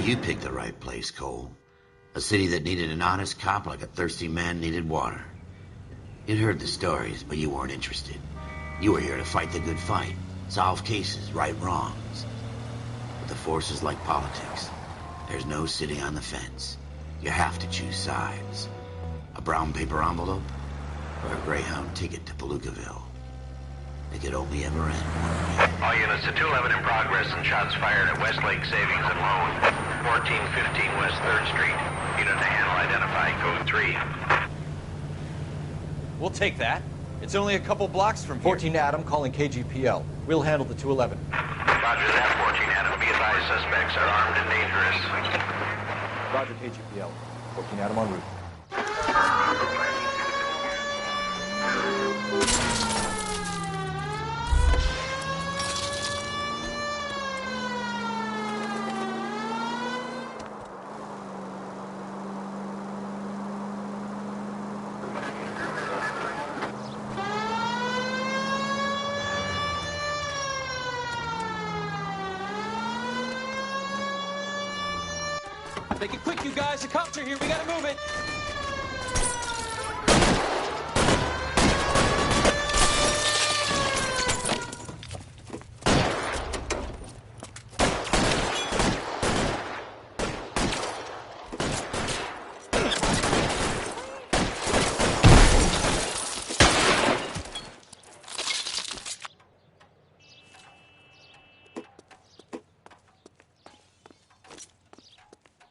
you picked the right place, Cole. A city that needed an honest cop like a thirsty man needed water. You'd heard the stories, but you weren't interested. You were here to fight the good fight, solve cases, right wrongs. But the force is like politics. There's no sitting on the fence. You have to choose sides. A brown paper envelope or a Greyhound ticket to Palookaville. It could only ever end one way. All units to 211 in progress and shots fired at Westlake Savings and Loan, 1415 West 3rd Street. Unit to handle identify code 3. We'll take that. It's only a couple blocks from here. 14 Adam calling KGPL. We'll handle the 211. Roger that, 14 Adam. Be advised, suspects are armed and dangerous. Roger, KGPL. 14 Adam en route. Make it quick, you guys. The cops are here. We gotta move it.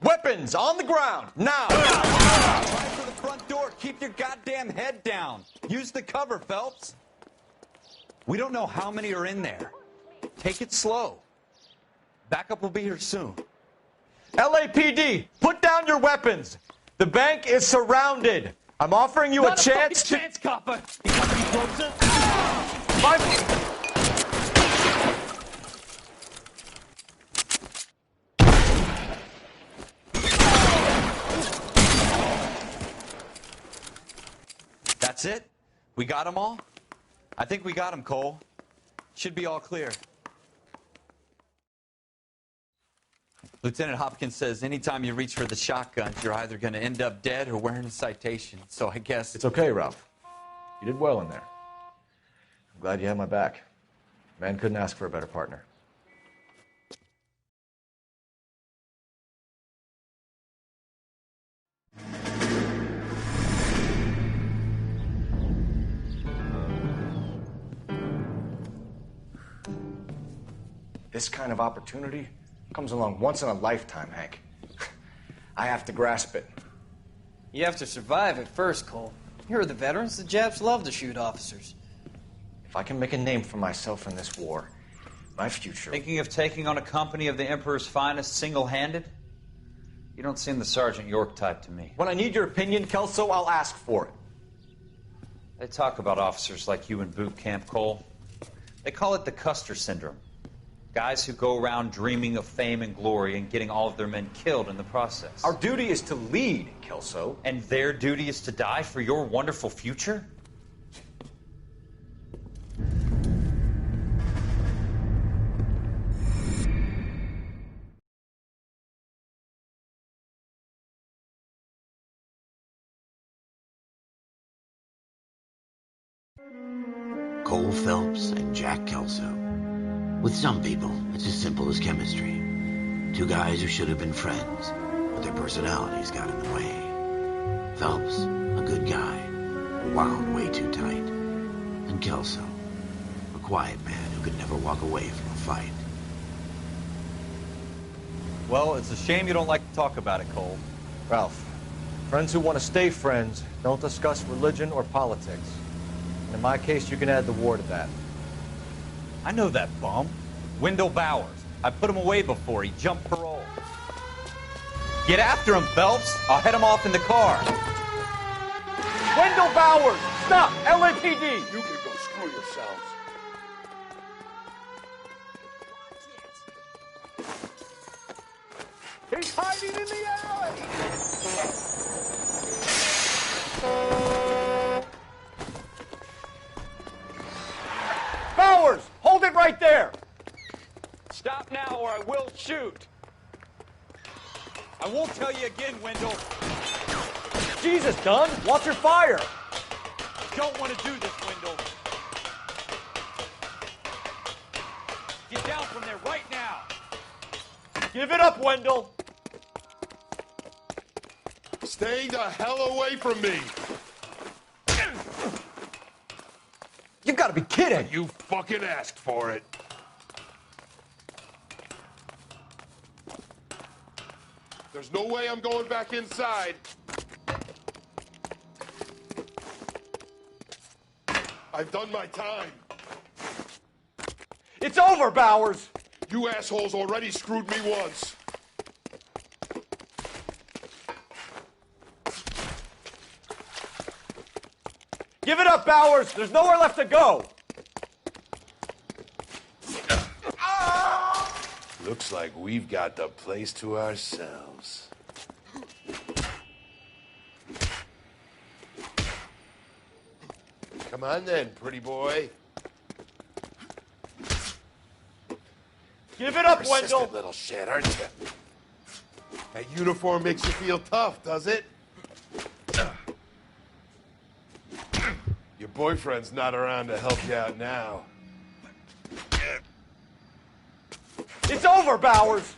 Weapons on the ground, now! Right for the front door. Keep your goddamn head down. Use the cover, Phelps. We don't know how many are in there. Take it slow. Backup will be here soon. LAPD, put down your weapons. The bank is surrounded. I'm offering you a chance to... chance, copper. You come any closer? That's it? We got them all? I think we got them, Cole. Should be all clear. Lieutenant Hopkins says anytime you reach for the shotguns, you're either going to end up dead or wearing a citation. So I guess... It's okay, Ralph. You did well in there. I'm glad you had my back. Man couldn't ask for a better partner. This kind of opportunity comes along once in a lifetime, Hank. I have to grasp it. You have to survive it first, Cole. Here are the veterans. The Japs love to shoot officers. If I can make a name for myself in this war, my future... Thinking of taking on a company of the Emperor's finest single-handed? You don't seem the Sergeant York type to me. When I need your opinion, Kelso, I'll ask for it. They talk about officers like you in boot camp, Cole. They call it the Custer syndrome. Guys who go around dreaming of fame and glory and getting all of their men killed in the process. Our duty is to lead, Kelso. And their duty is to die for your wonderful future? Cole Phelps and Jack Kelso. With some people, it's as simple as chemistry. Two guys who should have been friends, but their personalities got in the way. Phelps, a good guy, wound way too tight. And Kelso, a quiet man who could never walk away from a fight. Well, it's a shame you don't like to talk about it, Cole. Ralph, friends who want to stay friends don't discuss religion or politics. And in my case, you can add the war to that. I know that bum. Wendell Bowers. I put him away before. He jumped parole. Get after him, Phelps. I'll head him off in the car. Wendell Bowers! Stop! LAPD! You can go screw yourselves. He's hiding in the alley! Bowers! Hold it right there! Stop now or I will shoot. I won't tell you again, Wendell. Jesus, Dunn! Watch your fire! Don't want to do this, Wendell. Get down from there right now. Give it up, Wendell! Stay the hell away from me. You gotta be kidding! You fucking asked for it. There's no way I'm going back inside. I've done my time. It's over, Bowers! You assholes already screwed me once. Give it up, Bowers! There's nowhere left to go! Looks like we've got the place to ourselves. Come on then, pretty boy. Give it up, Persistent Wendell! little shit, aren't you? That uniform makes you feel tough, does it? Your boyfriend's not around to help you out now. It's over, Bowers!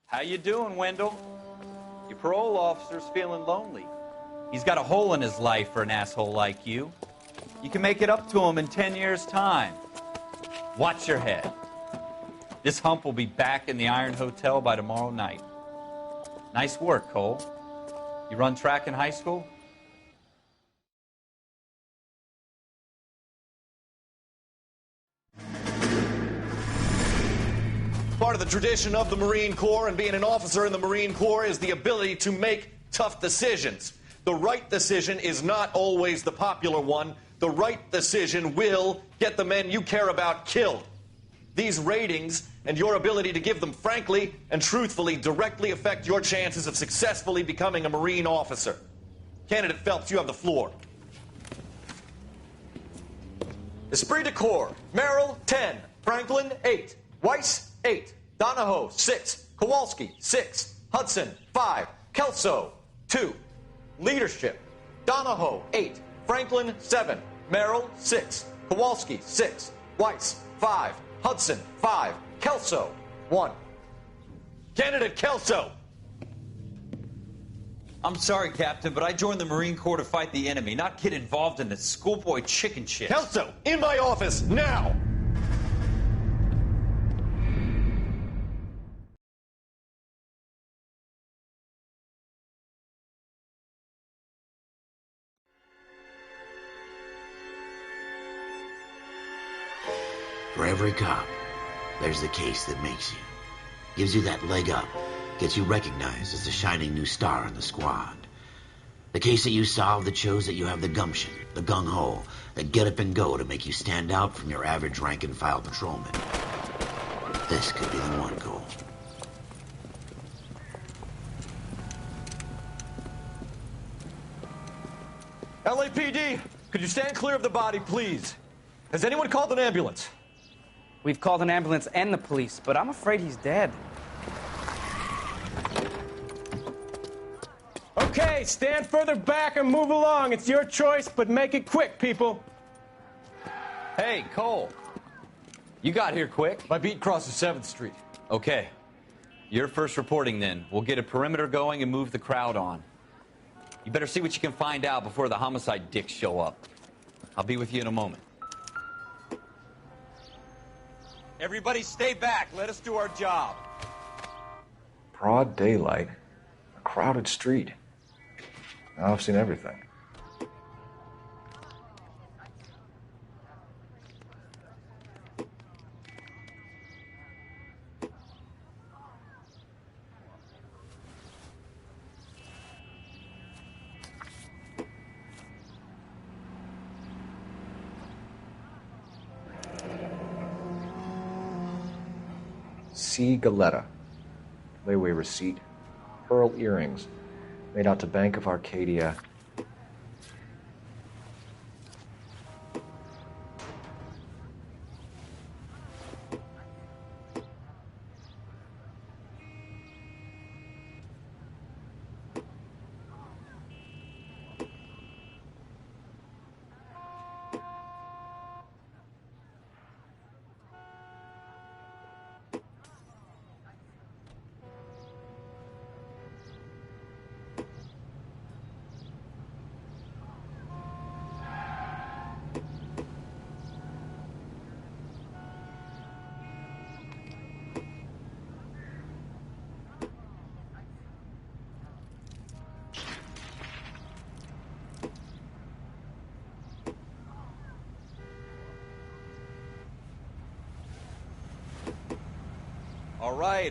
How you doing, Wendell? Your parole officer's feeling lonely. He's got a hole in his life for an asshole like you. You can make it up to him in 10 years' time. Watch your head. This hump will be back in the Iron Hotel by tomorrow night. Nice work, Cole. You run track in high school? Part of the tradition of the Marine Corps and being an officer in the Marine Corps is the ability to make tough decisions. The right decision is not always the popular one. The right decision will get the men you care about killed. These ratings and your ability to give them frankly and truthfully directly affect your chances of successfully becoming a Marine officer. Candidate Phelps, you have the floor. Esprit de Corps, Merrill, 10. Franklin, 8. Weiss, 8. Donahoe, 6. Kowalski, 6. Hudson, 5. Kelso, 2. Leadership, Donahoe, 8. Franklin, 7. Merrill, 6. Kowalski, 6. Weiss, 5. Hudson, 5. Kelso, 1. Candidate Kelso. I'm sorry, Captain, but I joined the Marine Corps to fight the enemy, not get involved in this schoolboy chicken shit. Kelso, in my office, now! For every cop, there's the case that makes you. Gives you that leg up. Gets you recognized as the shining new star in the squad. The case that you solve that shows that you have the gumption, the gung-ho, the get up and go to make you stand out from your average rank-and-file patrolman. This could be the one, Cole. LAPD, could you stand clear of the body, please? Has anyone called an ambulance? We've called an ambulance and the police, but I'm afraid he's dead. Okay, stand further back and move along. It's your choice, but make it quick, people. Hey, Cole. You got here quick. My beat crosses 7th Street. Okay. You're first reporting then. We'll get a perimeter going and move the crowd on. You better see what you can find out before the homicide dicks show up. I'll be with you in a moment. Everybody stay back. Let us do our job. Broad daylight, a crowded street. Now I've seen everything. C. Galetta. layaway receipt, pearl earrings, made out to Bank of Arcadia.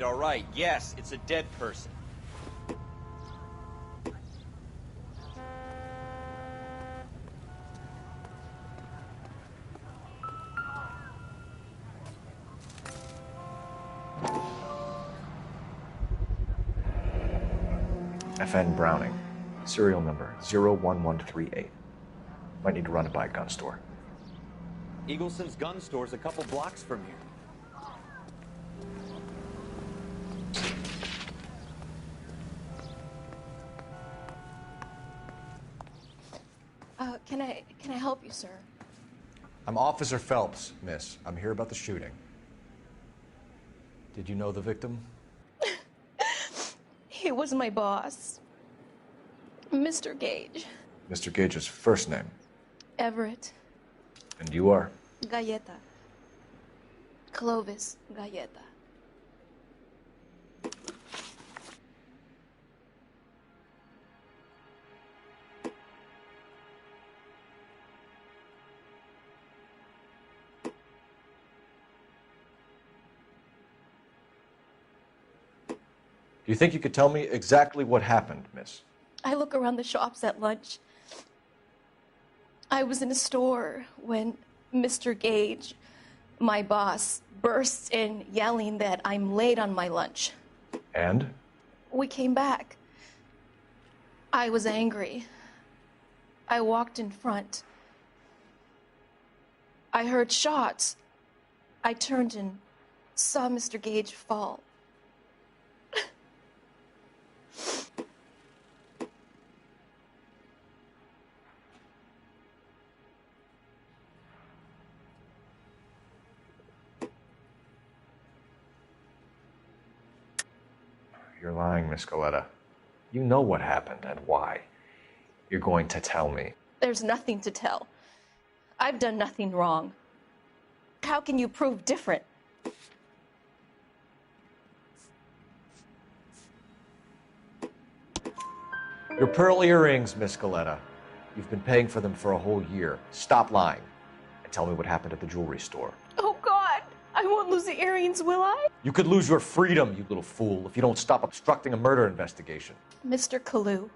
All right. Yes, it's a dead person. FN Browning, serial number 01138. Might need to run it by a gun store. Eagleson's gun store's a couple blocks from here. Can I help you, sir? I'm Officer Phelps, miss. I'm here about the shooting. Did you know the victim? He was my boss, Mr. Gage. Mr. Gage's first name. Everett. And you are? Galleta. Clovis Galleta. Do you think you could tell me exactly what happened, miss? I look around the shops at lunch. I was in a store when Mr. Gage, my boss, bursts in yelling that I'm late on my lunch. And? We came back. I was angry. I walked in front. I heard shots. I turned and saw Mr. Gage fall. You're lying, Miss Galleta. You know what happened and why. You're going to tell me. There's nothing to tell. I've done nothing wrong. How can you prove different? Your pearl earrings, Miss Galleta. You've been paying for them for a whole year. Stop lying and tell me what happened at the jewelry store. Oh, God! I won't lose the earrings, will I? You could lose your freedom, you little fool, if you don't stop obstructing a murder investigation. Mr. Kalu.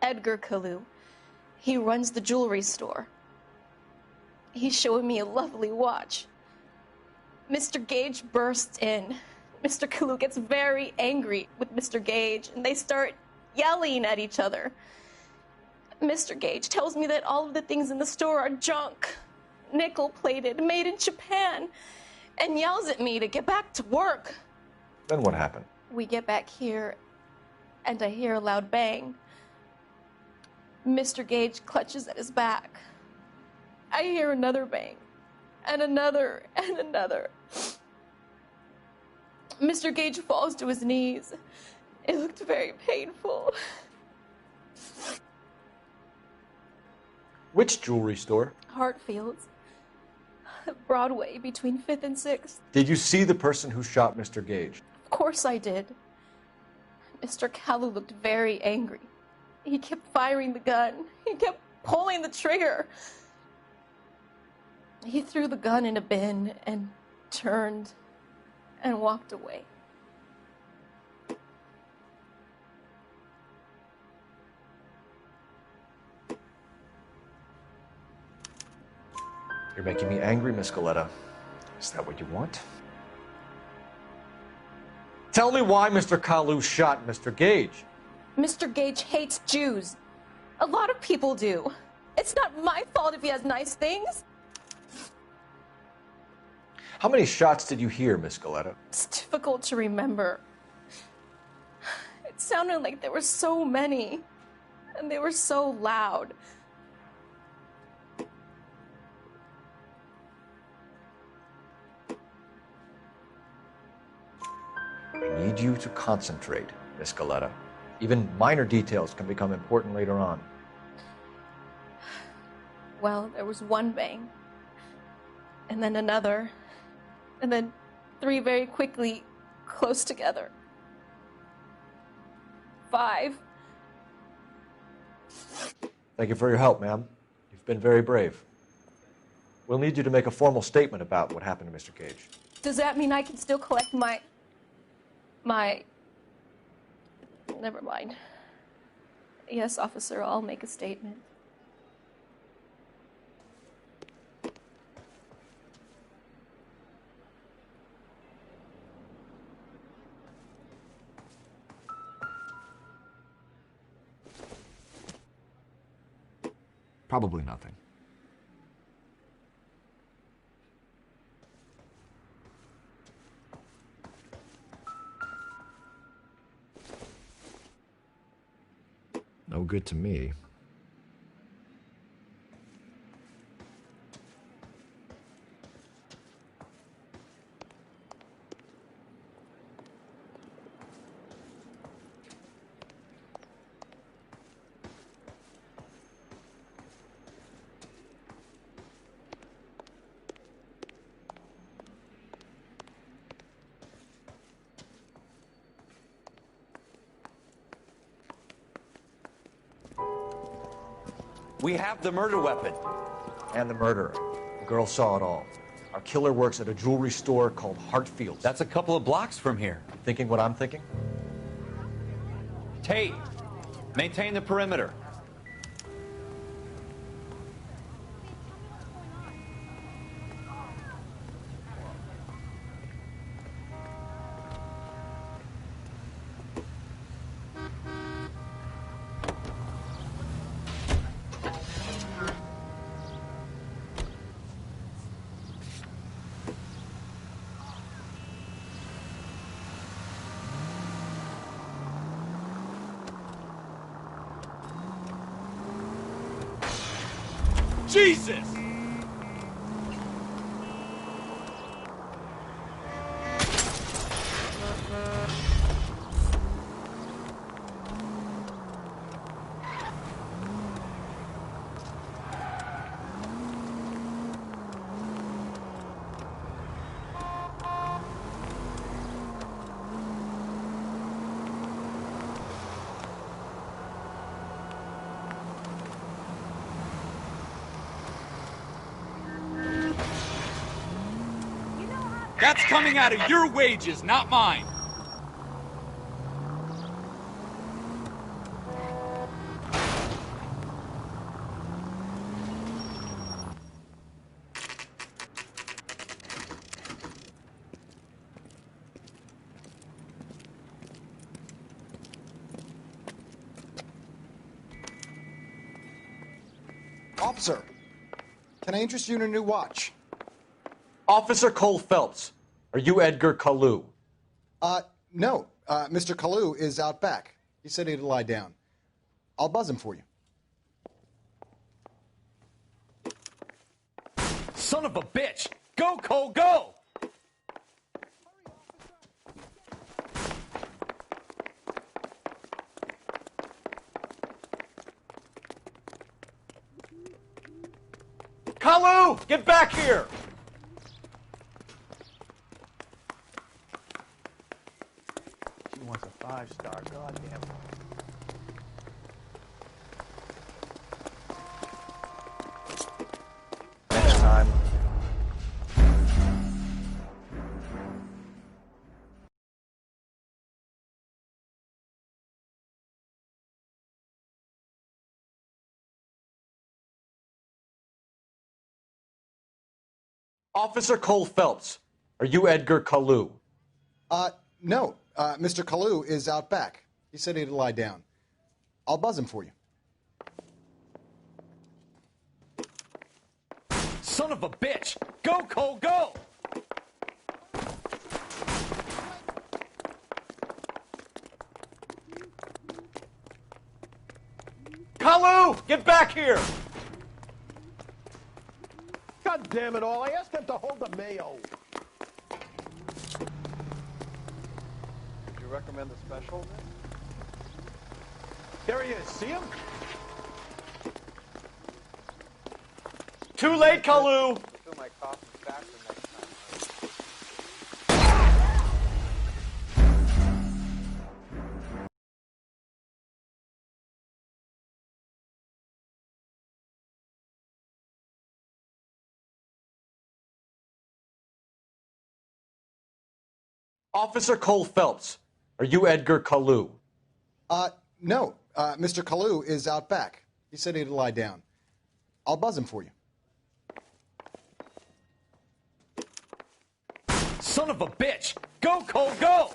Edgar Kalu. He runs the jewelry store. He's showing me a lovely watch. Mr. Gage bursts in. Mr. Kalu gets very angry with Mr. Gage, and they start yelling at each other. Mr. Gage tells me that all of the things in the store are junk, nickel-plated, made in Japan, and yells at me to get back to work. Then what happened? We get back here, and I hear a loud bang. Mr. Gage clutches at his back. I hear another bang, and another, and another. Mr. Gage falls to his knees. It looked very painful. Which jewelry store? Hartfield's. Broadway, between 5th and 6th. Did you see the person who shot Mr. Gage? Of course I did. Mr. Kalu looked very angry. He kept firing the gun. He kept pulling the trigger. He threw the gun in a bin and turned and walked away. You're making me angry, Miss Galleta. Is that what you want? Tell me why Mr. Kalu shot Mr. Gage. Mr. Gage hates Jews. A lot of people do. It's not my fault if he has nice things. How many shots did you hear, Miss Goleta? It's difficult to remember. It sounded like there were so many, and they were so loud. I need you to concentrate, Miss Goleta. Even minor details can become important later on. Well, there was one bang, and then another, and then three very quickly, close together. 5. Thank you for your help, ma'am. You've been very brave. We'll need you to make a formal statement about what happened to Mr. Gage. Does that mean I can still collect my... Never mind. Yes, officer, I'll make a statement. Probably nothing. No good to me. We have the murder weapon. And the murderer. The girl saw it all. Our killer works at a jewelry store called Hartfield's. That's a couple of blocks from here. Thinking what I'm thinking? Tate, maintain the perimeter. Jesus! That's coming out of your wages, not mine. Officer, can I interest you in a new watch? Officer Cole Phelps, are you Edgar Kalu? No. Mr. Kalu is out back. He said he'd lie down. I'll buzz him for you. Son of a bitch! Go, Cole, go! Kalu, get back here! She wants a 5-star, goddamn. Next time. Officer Cole Phelps, are you Edgar Kalu? No, Mr. Kalu is out back. He said he'd lie down. I'll buzz him for you. Son of a bitch! Go, Cole, go! Kalu, get back here! God damn it all, I asked them to hold the mayo. Would you recommend the special? There he is, see him? Too late, Kalu! Fill my coffee faster next time. Officer Cole Phelps, are you Edgar Kalu? No, Mr. Kalu is out back. He said he'd lie down. I'll buzz him for you. Son of a bitch! Go, Cole, go!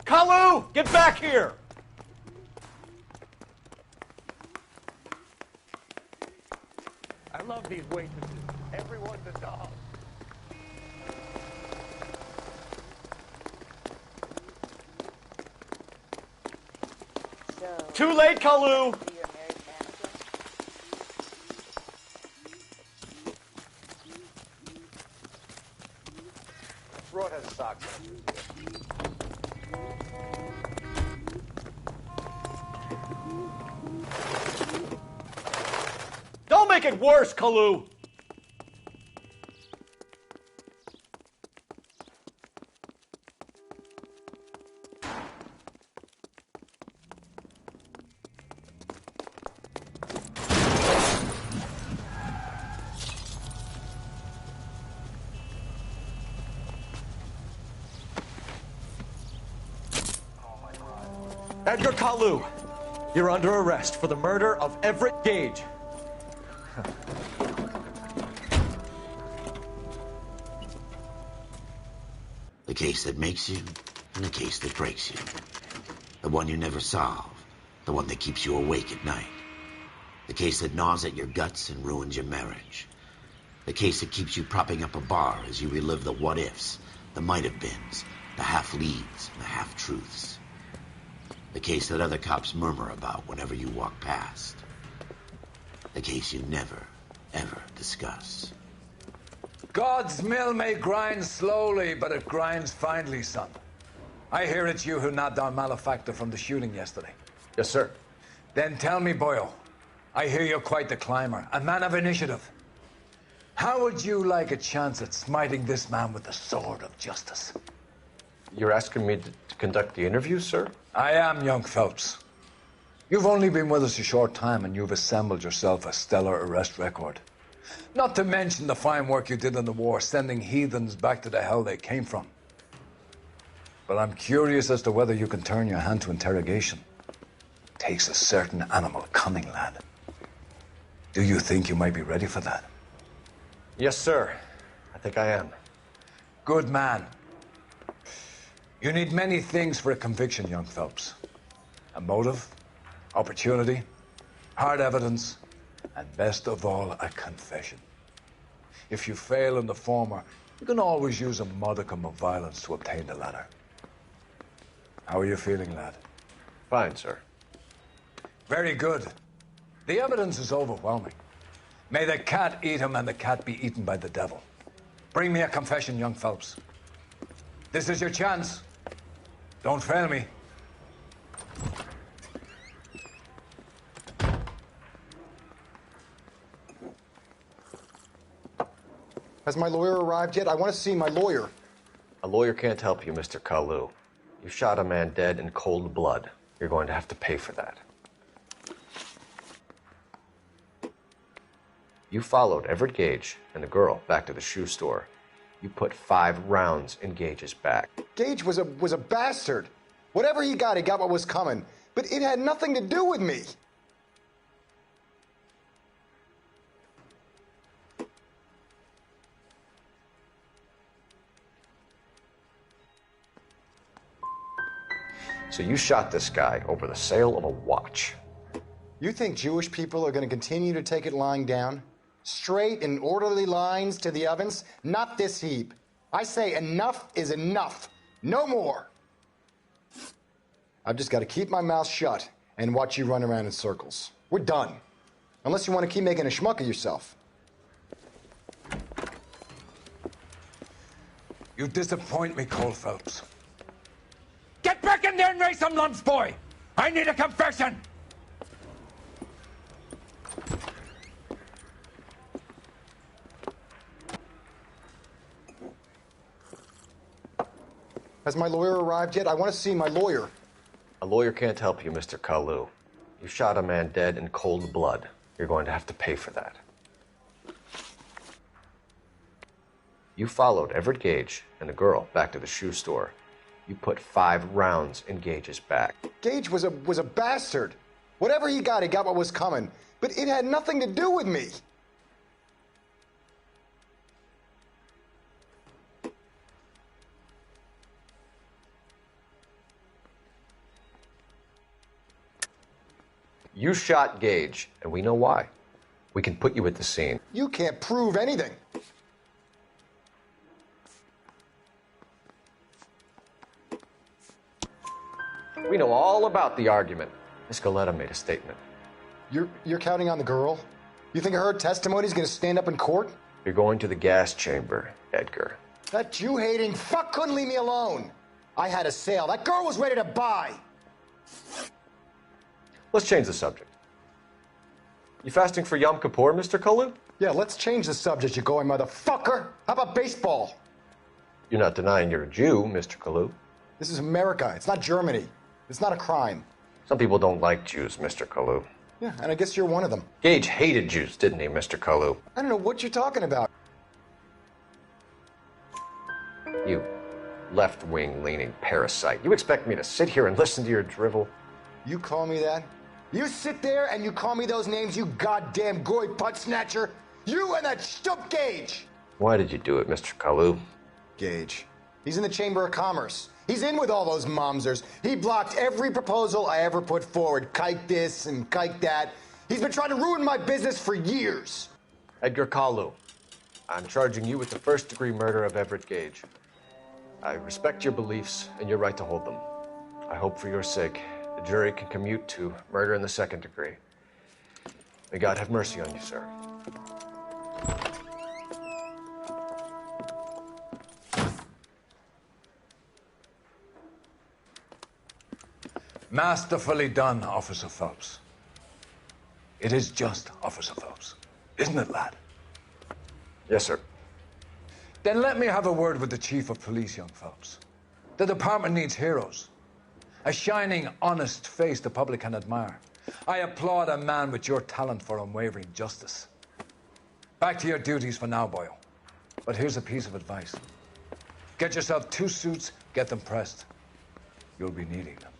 Kalu, get back here! I love these waitresses. Everyone's a dog. Too late, Kalu! Broad has socks on. Don't make it worse, Kalu! Edgar Kalu, you're under arrest for the murder of Everett Gage. The case that makes you, and the case that breaks you. The one you never solve, the one that keeps you awake at night. The case that gnaws at your guts and ruins your marriage. The case that keeps you propping up a bar as you relive the what-ifs, the might-have-beens, the half-leads, and the half-truths. The case that other cops murmur about whenever you walk past. The case you never, ever discuss. God's mill may grind slowly, but it grinds finely, son. I hear it's you who nabbed our malefactor from the shooting yesterday. Yes, sir. Then tell me, Boyle, I hear you're quite the climber, a man of initiative. How would you like a chance at smiting this man with the sword of justice? You're asking me to conduct the interview, sir? I am, young Phelps. You've only been with us a short time and you've assembled yourself a stellar arrest record. Not to mention the fine work you did in the war, sending heathens back to the hell they came from. But I'm curious as to whether you can turn your hand to interrogation. Takes a certain animal cunning, lad. Do you think you might be ready for that? Yes, sir. I think I am. Good man. You need many things for a conviction, young Phelps. A motive, opportunity, hard evidence, and best of all, a confession. If you fail in the former, you can always use a modicum of violence to obtain the latter. How are you feeling, lad? Fine, sir. Very good. The evidence is overwhelming. May the cat eat him and the cat be eaten by the devil. Bring me a confession, young Phelps. This is your chance. Don't fail me. Has my lawyer arrived yet? I want to see my lawyer. A lawyer can't help you, Mr. Kalu. You shot a man dead in cold blood. You're going to have to pay for that. You followed Everett Gage and the girl back to the shoe store. You put 5 rounds in Gage's back. Gage was a bastard. Whatever he got what was coming. But it had nothing to do with me. So you shot this guy over the sale of a watch. You think Jewish people are going to continue to take it lying down? Straight and orderly lines to the ovens? Not this heap. I say enough is enough. No more. I've just got to keep my mouth shut and watch you run around in circles. We're done. Unless you want to keep making a schmuck of yourself. You disappoint me, Cole Phelps. Get back in there and raise some lumps, boy! I need a confession! Has my lawyer arrived yet? I want to see my lawyer. A lawyer can't help you, Mr. Kalu. You shot a man dead in cold blood. You're going to have to pay for that. You followed Everett Gage and the girl back to the shoe store. You put 5 rounds in Gage's back. Gage was a bastard. Whatever he got what was coming. But it had nothing to do with me. You shot Gage, and we know why. We can put you at the scene. You can't prove anything. We know all about the argument. Miss Goleta made a statement. You're counting on the girl? You think her testimony's gonna stand up in court? You're going to the gas chamber, Edgar. That Jew-hating fuck couldn't leave me alone. I had a sale. That girl was ready to buy. Let's change the subject. You fasting for Yom Kippur, Mr. Kalu? Yeah, let's change the subject, you going motherfucker. How about baseball? You're not denying you're a Jew, Mr. Kalu. This is America. It's not Germany. It's not a crime. Some people don't like Jews, Mr. Kalu. Yeah, and I guess you're one of them. Gage hated Jews, didn't he, Mr. Kalu? I don't know what you're talking about. You left-wing leaning parasite. You expect me to sit here and listen to your drivel? You call me that? You sit there and you call me those names, you goddamn goy putt snatcher? You and that stump Gage! Why did you do it, Mr. Kalu? Gage. He's in the Chamber of Commerce. He's in with all those momsers. He blocked every proposal I ever put forward. Kike this and kike that. He's been trying to ruin my business for years. Edgar Kalu, I'm charging you with the first-degree murder of Everett Gage. I respect your beliefs and your right to hold them. I hope for your sake the jury can commute to murder in the second degree. May God have mercy on you, sir. Masterfully done, Officer Phelps. It is just, Officer Phelps. Isn't it, lad? Yes, sir. Then let me have a word with the Chief of Police, young Phelps. The department needs heroes. A shining, honest face the public can admire. I applaud a man with your talent for unwavering justice. Back to your duties for now, Boyle. But here's a piece of advice. Get yourself 2 suits, get them pressed. You'll be needing them.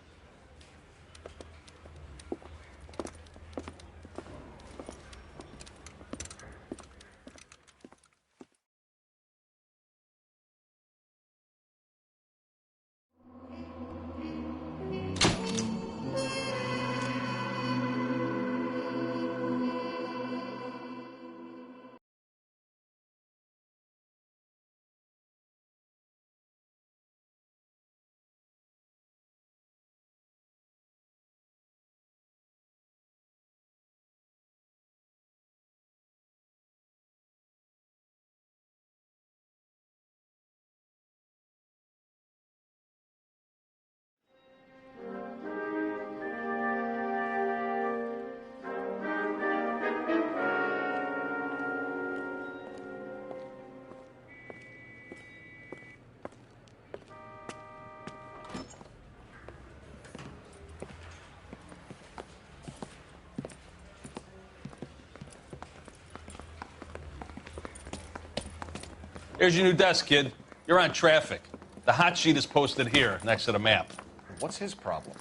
Here's your new desk, kid. You're on traffic. The hot sheet is posted here, next to the map. What's his problem?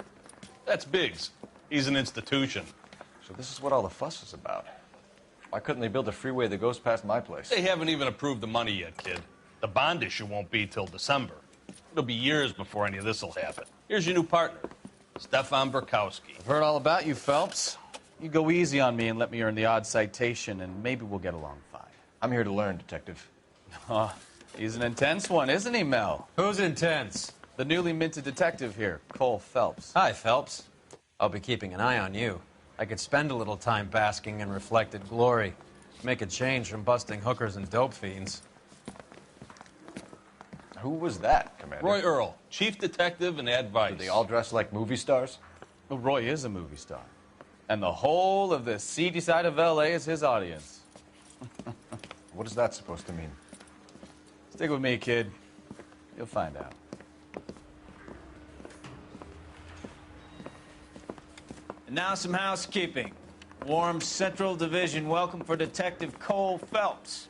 That's Biggs. He's an institution. So this is what all the fuss is about. Why couldn't they build a freeway that goes past my place? They haven't even approved the money yet, kid. The bond issue won't be till December. It'll be years before any of this will happen. Here's your new partner, Stefan Burkowski. I've heard all about you, Phelps. You go easy on me and let me earn the odd citation, and maybe we'll get along fine. I'm here to learn, Detective. Oh, he's an intense one, isn't he, Mel? Who's intense? The newly minted detective here, Cole Phelps. Hi, Phelps. I'll be keeping an eye on you. I could spend a little time basking in reflected glory. Make a change from busting hookers and dope fiends. Who was that, Commander? Roy Earl, chief detective and advice. Do they all dress like movie stars? Well, Roy is a movie star. And the whole of the seedy side of L.A. is his audience. What is that supposed to mean? Stick with me, kid. You'll find out. And now some housekeeping. Warm Central Division welcome for Detective Cole Phelps.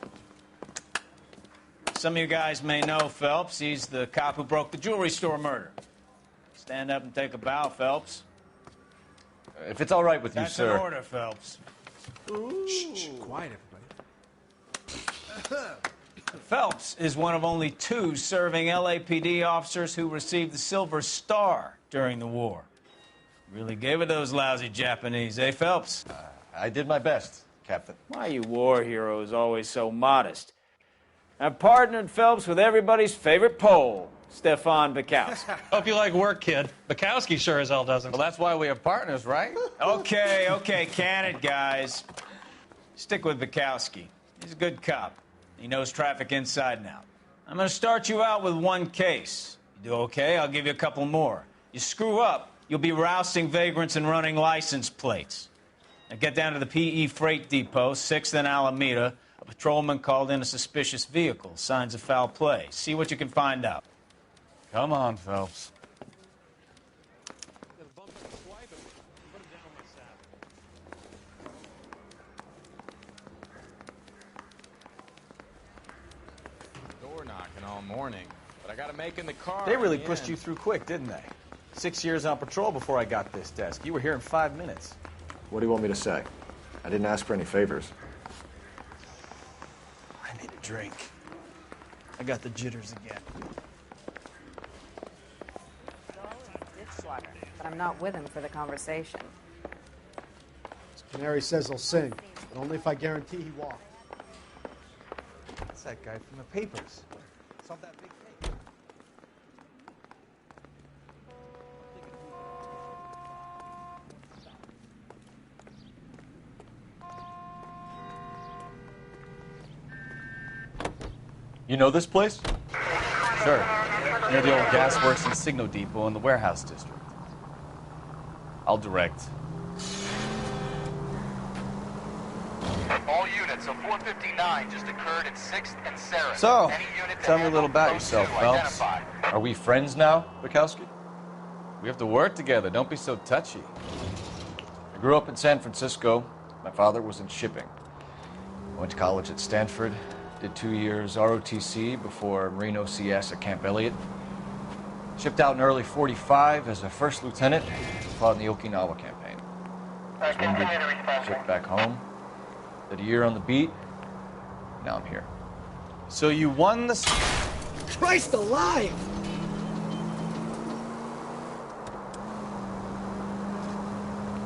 Some of you guys may know Phelps. He's the cop who broke the jewelry store murder. Stand up and take a bow, Phelps. If it's all right with you, That's sir. an order, Phelps. Shh, quiet, everybody. Phelps is one of only 2 serving LAPD officers who received the Silver Star during the war. Really gave it those lousy Japanese, eh, Phelps? I did my best, Captain. Why you war heroes always so modest? I've partnered Phelps with everybody's favorite Pole, Stefan Burkowski. Hope you like work, kid. Bukowski sure as hell doesn't. Well, that's why we have partners, right? Okay, can it, guys. Stick with Bukowski. He's a good cop. He knows traffic inside and out. I'm going to start you out with 1 case. You do okay, I'll give you a couple more. You screw up, you'll be rousting vagrants and running license plates. Now get down to the PE Freight Depot, 6th and Alameda. A patrolman called in a suspicious vehicle. Signs of foul play. See what you can find out. Come on, Phelps. Door knocking all morning, but I gotta make in the car. They really pushed you through quick, didn't they? 6 years on patrol before I got this desk. You were here in 5 minutes. What do you want me to say? I didn't ask for any favors. I need a drink. I got the jitters again. But I'm not with him for the conversation. Canary says he'll sing, but only if I guarantee he walks. That's that guy from the papers. Saw that big thing. You know this place? Sure. Near the old gas works and Signal Depot in the warehouse district. I'll direct. All units, a 459 just occurred at 6th and Sarah. So, tell me a little about yourself, Phelps. Are we friends now, Bukowski? We have to work together. Don't be so touchy. I grew up in San Francisco. My father was in shipping. I went to college at Stanford. Did 2 years ROTC before Marine OCS at Camp Elliott. Shipped out in early '45 as a first lieutenant. Fought in the Okinawa campaign. Was wounded, shipped back home. Did a year on the beat. Now I'm here. So you won the... Christ alive!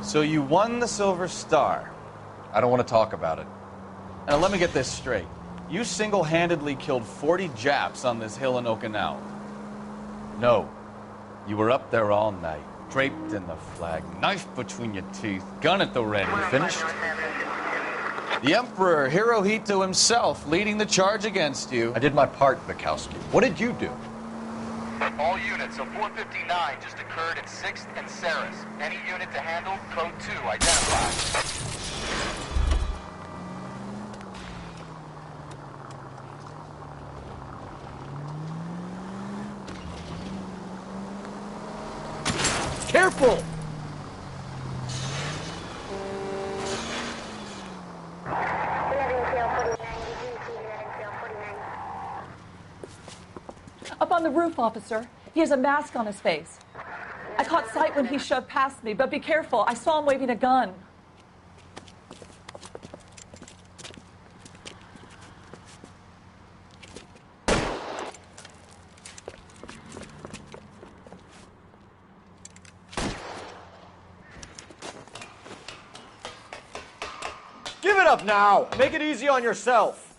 So you won the Silver Star. I don't want to talk about it. Now let me get this straight. You single-handedly killed 40 Japs on this hill in Okinawa. No. You were up there all night, draped in the flag, knife between your teeth, gun at the ready. You finished? The Emperor Hirohito himself leading the charge against you. I did my part, Bukowski. What did you do? All units, a 459 just occurred at 6th and Saris. Any unit to handle, code 2 identified. Careful! Up on the roof, officer. He has a mask on his face. I caught sight when he shoved past me, but be careful. I saw him waving a gun. Give it up now. Make it easy on yourself.